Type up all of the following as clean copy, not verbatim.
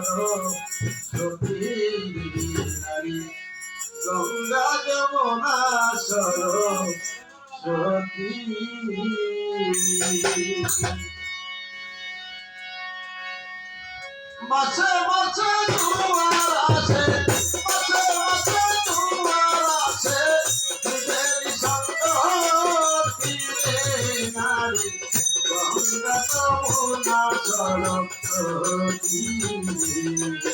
সরস্বতী নারী গঙ্গা যমুনা সরস্বতী মাছে মাছে জোয়ার আসে মাছে মাছে জোয়ার আসে নিজেরই সঙ্গতি রে নারী গঙ্গা যমুনা সরস্বতী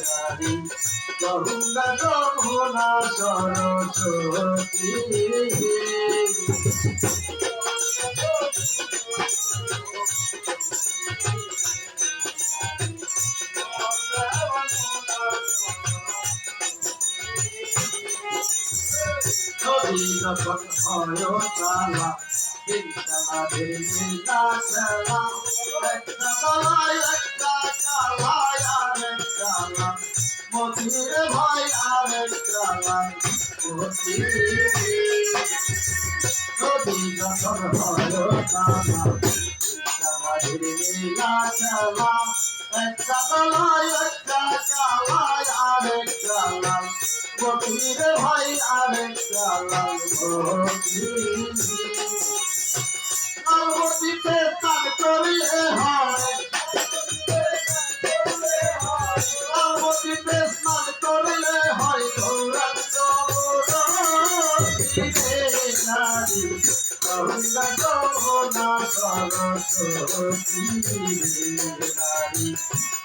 নারী গঙ্গা যমুনা সরস্বতী নদী যখন হয় তালা তিনতলা ভেঙে খেলা একটা তলায় একটা কালায় আর একটা মতির ভাই আর একটা মতি নদী যখন হয় তালা তিনতলা ভেঙে খেলা একটা তলায় একটা কালায় আর একটা মতির ভাই আর একটা নবদ্বীপে তার করিয়ে হয় নবদ্বীপে স্নান করিলে হয় গৌরাঙ্গ নারী গঙ্গা যমুনা সরস্বতী নারী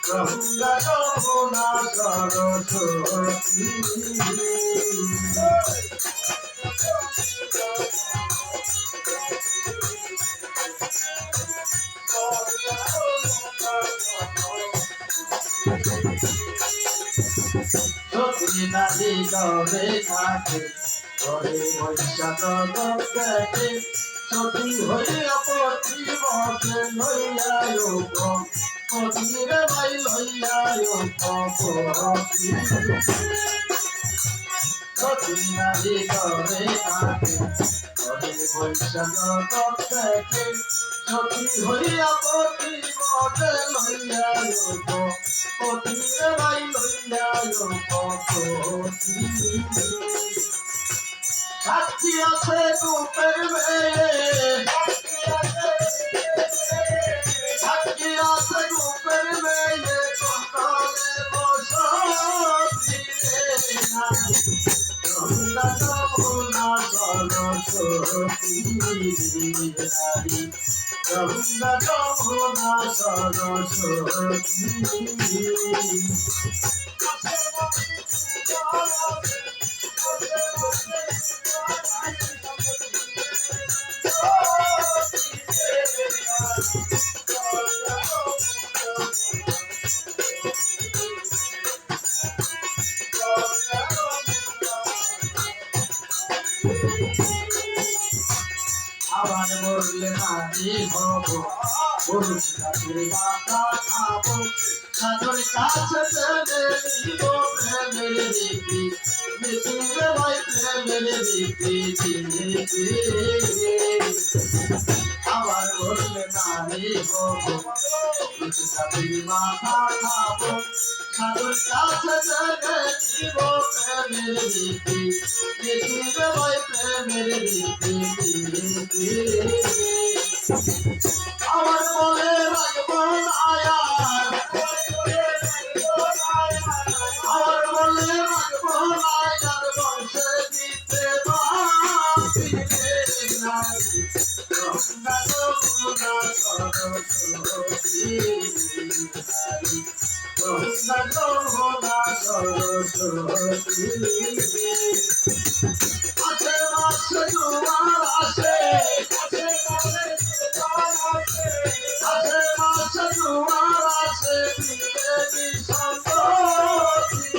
গঙ্গা যমুনা সরস্বতী সতী নারী গরে থাকে ঘরে বৈশাখ দেখে সতী হইয়া পতি বসে লইয়ায় সতীর ভাই লইয়ায় সতী নারী গরে থাকে ঘরে বৈশাখ দেখে সতী হইয়া পতি বসে লইয়ায় সতীর ভাই লইয়ায় সাক্ষী আছে রূপের মেয়ে সাক্ষী আছে রূপের মেয়ে কপালে বসতি নারী গঙ্গা যমুনা সরস্বতী নারী গঙ্গা যমুনা সরস্বতী আবার বললে নারী হব পুরুষ জাতির মাথা খাব সাধুর কাছে নিব প্রেমের রীতি নীতির ভাই প্রেমের রীতি আবার বললে নারী হব পুরুষ জাতির মাথা খাব সাধুর কাছে নিব প্রেমের রীতি নীতির ভাই প্রেমের রীতি আমার বলে রাখবো আয়ার আমার বলে রাখবো আয়ার বংশে দিতে নারী গঙ্গা যমুনা সরস্বতী নারী গঙ্গা যমুনা সরস্বতী আছে মাসে জোয়ার আসে আছে মাসে জোয়ার আসে বিদেবী সম্পত্তি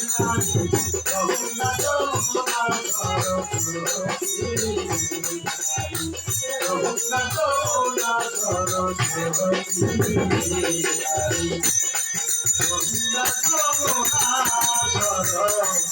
নারী গঙ্গা যমুনা সরস্বতী নারী গঙ্গা যমুনা সরস্বতী নারী গঙ্গা যমুনা সরস্বতী